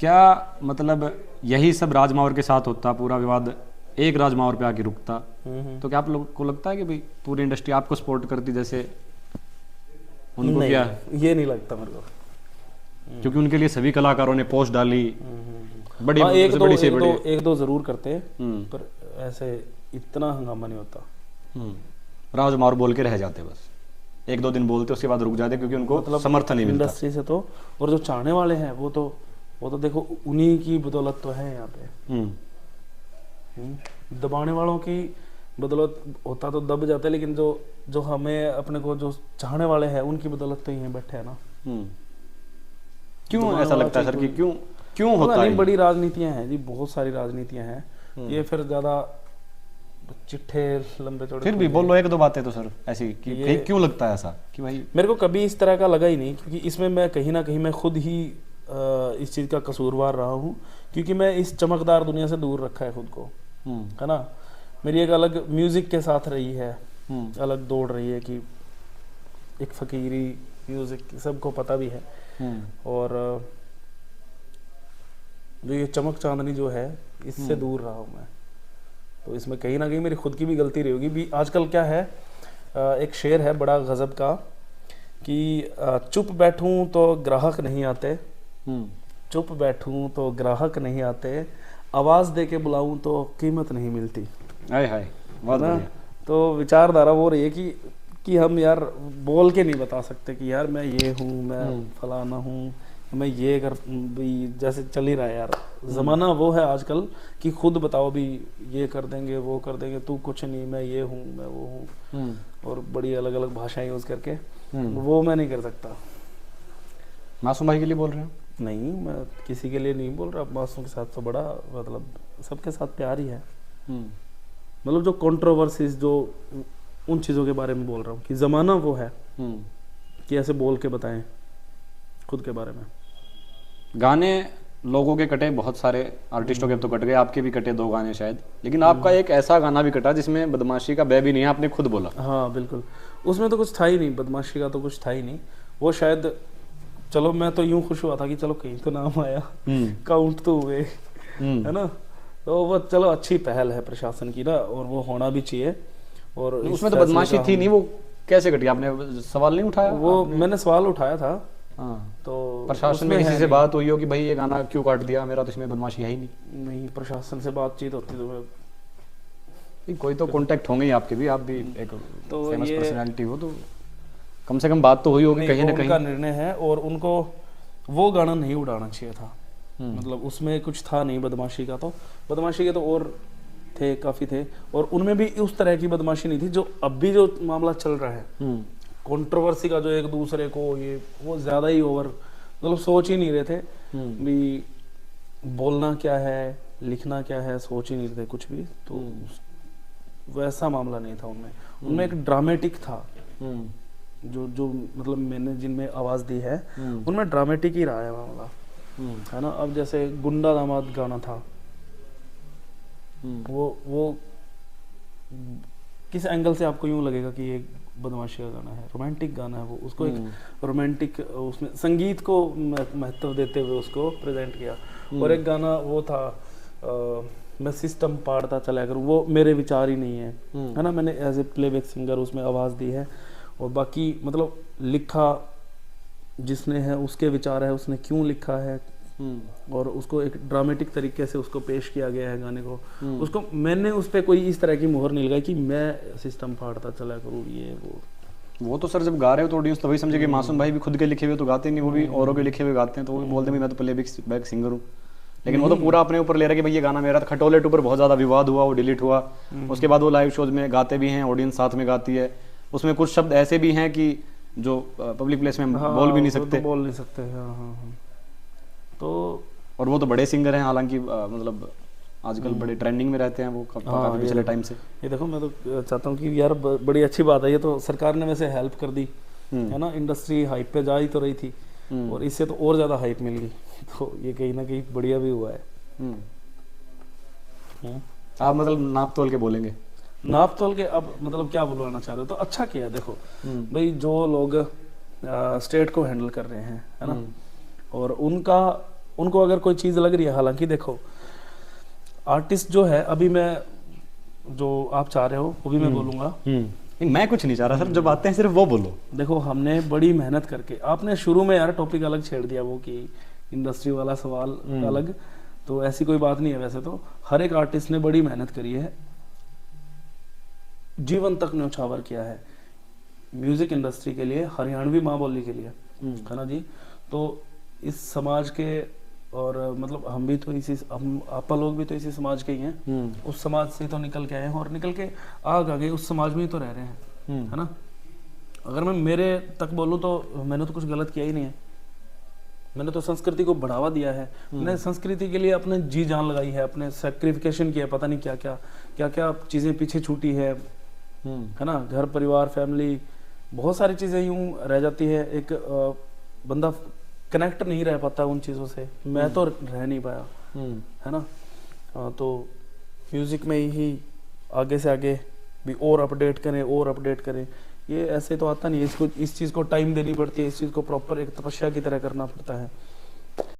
क्या मतलब यही सब राज मावर के साथ होता, पूरा विवाद एक राज मावर पे आके रुकता, तो क्या आप लोग को लगता है कि भाई पूरी इंडस्ट्री आपको सपोर्ट करती जैसे उनको? नहीं, क्या ये नहीं लगता मेरे को, क्योंकि उनके लिए सभी कलाकारों ने पोस्ट डाली, बड़ी हाँ, एक दो जरूर करते हैं, पर ऐसे इतना हंगामा नहीं होता। राज मावर बोल के रह जाते, बस एक दो दिन बोलते उसके बाद रुक जाते, क्योंकि उनको मतलब समर्थन नहीं मिलता इंडस्ट्री से। तो और जो चाहने वाले हैं वो तो देखो उन्हीं की बदौलत तो है यहाँ पे। दबाने वालों की बदौलत होता तो दब जाते, लेकिन जो हमें अपने को जो चाहने वाले हैं उनकी बदौलत तो यहीं बैठे हैं ना। क्यों ऐसा लगता है सर कि क्यों होता है? बड़ी राजनीतियां हैं जी, बहुत सारी राजनीतियां हैं। ये फिर ज्यादा चिट्ठे लंबे चौड़े फिर भी बोलो एक दो बातें तो सर ऐसी कि क्यों लगता है ऐसा कि भाई? मेरे को कभी इस तरह का लगा ही नहीं, क्योंकि इसमें मैं कहीं ना कहीं मैं खुद ही इस चीज़ का कसूरवार रहा हूँ, क्योंकि मैं इस चमकदार दुनिया से दूर रखा है खुद को, है ना। मेरी एक अलग म्यूजिक के साथ रही है, अलग दौड़ रही है कि एक फकीरी म्यूजिक सबको पता भी है। और जो ये चमक चांदनी जो है इससे दूर रहा हूँ मैं, तो इसमें कहीं ना कहीं मेरी खुद की भी गलती रही होगी भी। आजकल क्या है, एक शेर है बड़ा गजब का कि चुप बैठूं तो ग्राहक नहीं आते, चुप बैठूं तो ग्राहक नहीं आते, आवाज दे के बुलाऊं तो कीमत नहीं मिलती। हाय हाय, बहुत बढ़िया। तो विचारधारा वो रही है कि हम यार बोल के नहीं बता सकते कि यार मैं ये हूँ, मैं फलाना हूँ, मैं ये कर भी, जैसे चल ही रहा है यार जमाना वो है आजकल कि खुद बताओ भी, ये कर देंगे वो कर देंगे, तू कुछ नहीं, मैं ये हूँ मैं वो हूँ, और बड़ी अलग अलग भाषाएं यूज करके, वो मैं नहीं कर सकता। मासूम भाई के लिए बोल रहे हो? नहीं, मैं किसी के लिए नहीं बोल रहा, मासूम के साथ तो बड़ा मतलब सबके साथ प्यार ही है। मतलब जो कंट्रोवर्सीज, जो उन चीज़ों के बारे में बोल रहा हूँ कि ज़माना वो है कि ऐसे बोल के बताएं खुद के बारे में। गाने लोगों के कटे, बहुत सारे आर्टिस्टों के तो कट गए, आपके भी कटे 2 गाने शायद, लेकिन आपका एक ऐसा गाना भी कटा जिसमें बदमाशी का बे भी नहीं है, आपने खुद बोला। हाँ बिल्कुल, उसमें तो कुछ था ही नहीं, बदमाशी का तो कुछ था ही नहीं। वो शायद, चलो मैं तो यूं खुश हुआ था कि चलो कहीं तो नाम आया, काउंट तो हुए, है ना। तो वो चलो अच्छी पहल है प्रशासन की ना, और वो होना भी चाहिए। और उसमें तो बदमाशी थी नहीं, वो कैसे कटी? आपने सवाल नहीं उठाया? वो मैंने सवाल उठाया था। हाँ, तो प्रशासन में किसी से बात हुई हो कि भाई ये गाना क्यों काट दिया मेरा, तो इसमें बदमाशी है ही नहीं? नहीं, प्रशासन से बातचीत होती तो कोई तो कांटेक्ट होंगे ही आपके भी, आप भी एक तो फेमस पर्सनालिटी हो, तो कम से कम बात तो हुई होगी कहीं ना कहीं। उनका निर्णय है, और उनको वो गाना नहीं उड़ाना चाहिए था। मतलब उसमें कुछ था नहीं बदमाशी का, तो बदमाशी के तो और थे, काफी थे, और उनमें भी उस तरह की बदमाशी नहीं थी जो अब भी जो मामला चल रहा है, कंट्रोवर्सी का, जो एक दूसरे को ये वो ज्यादा ही ओवर, मतलब सोच ही नहीं रहे थे भी बोलना क्या है, लिखना क्या है, सोच ही नहीं रहे थे कुछ भी। तो वैसा मामला नहीं था उनमें। उनमें एक ड्रामेटिक था, जो मतलब मैंने जिनमें आवाज दी है उनमें ड्रामेटिक ही रहा है मामला, है ना। अब जैसे गुंडा दामाद गाना था, वो किस एंगल से आपको यूं लगेगा कि ये बदमाशी का गाना है? रोमांटिक गाना है वो, उसको एक रोमांटिक, उसमें संगीत को महत्व देते हुए उसको प्रेजेंट किया। और एक गाना वो था मैं सिस्टम पाड़ता चला करूं, वो मेरे विचार ही नहीं है ना। मैंने एज ए प्लेबैक सिंगर उसमें आवाज दी है, और बाकी मतलब लिखा जिसने है उसके विचार है, उसने क्यों लिखा है, और उसको एक ड्रामेटिक तरीके से उसको पेश किया गया है गाने को। उसको मैंने उस पर कोई इस तरह की मोहर नहीं लगाई कि मैं सिस्टम फाड़ता चला करूँ ये वो तो सर जब गा रहे हो तो ऑडियंस तो वही समझे कि मासूम भाई भी खुद के लिखे हुए तो गाते नहीं, वो भी औरों के लिखे हुए गाते हैं, तो वो भी बोलते हैं मैं तो प्लेबैक सिंगर हूँ। लेकिन वो तो पूरा अपने ऊपर ले रहा है कि भाई ये गाना मेरा था। खटोले टू पर बहुत ज्यादा विवाद हुआ, वो डिलीट हुआ। उसके बाद वो लाइव शोज में गाते भी हैं, ऑडियंस साथ में गाती है। उसमें कुछ शब्द ऐसे भी हैं कि जो पब्लिक प्लेस में बोल भी नहीं सकते, बोल नहीं सकते। हाँ। तो और वो तो बड़े सिंगर हैं, हालांकि मतलब आजकल बड़े ट्रेंडिंग में रहते हैं वो काफी पिछले टाइम से। ये देखो, मैं तो चाहता हूँ कि यार बड़ी अच्छी बात है ये, तो सरकार ने वैसे हेल्प कर दी है ना। इंडस्ट्री हाइप पे जा ही तो रही थी, और इससे तो और ज्यादा हाइप मिल गई, तो ये कहीं ना कहीं बढ़िया भी हुआ है। आप मतलब नाप तोल के बोलेंगे? नाप तोल के अब मतलब क्या बुलवाना चाह रहे हो? तो अच्छा किया, देखो भाई जो लोग स्टेट को हैंडल कर रहे हैं, है ना, और उनका उनको अगर कोई चीज़ लग रही है, हालांकि देखो आर्टिस्ट जो है, अभी मैं जो आप चाह रहे हो वो भी मैं बोलूँगा। नहीं, मैं कुछ नहीं चाह रहा सर, जो बातें हैं सिर्फ वो बोलो। देखो हमने बड़ी मेहनत करके, आपने शुरू में यार टॉपिक अलग छेड़ दिया वो कि इंडस्ट्री वाला सवाल अलग, तो ऐसी कोई बात नहीं है। वैसे तो हर एक आर्टिस्ट ने बड़ी मेहनत करी है, जीवन तक न्यौछावर किया है म्यूजिक इंडस्ट्री के लिए, हरियाणवी माँ बोली के लिए, है ना जी। तो इस समाज के, और मतलब हम भी तो इसी, हम आपा लोग भी तो इसी समाज के ही हैं, उस समाज से तो निकल के आए हैं और निकल के आ गए उस समाज में ही तो रह रहे हैं, है ना। अगर मैं मेरे तक बोलूँ तो मैंने तो कुछ गलत किया ही नहीं है, मैंने तो संस्कृति को बढ़ावा दिया है, मैंने संस्कृति के लिए अपने जी जान लगाई है, अपने सैक्रिफिकेशन किया, पता नहीं क्या क्या चीज़ें पीछे छूटी है ना। घर परिवार फैमिली बहुत सारी चीज़ें यूं रह जाती है, एक बंदा कनेक्ट नहीं रह पाता उन चीज़ों से, मैं तो रह नहीं पाया, है ना। तो म्यूज़िक में ही आगे से आगे भी और अपडेट करें, ये ऐसे तो आता नहीं है, इसको इस चीज़ को टाइम देनी पड़ती है, इस चीज़ को प्रॉपर एक तपस्या की तरह करना पड़ता है।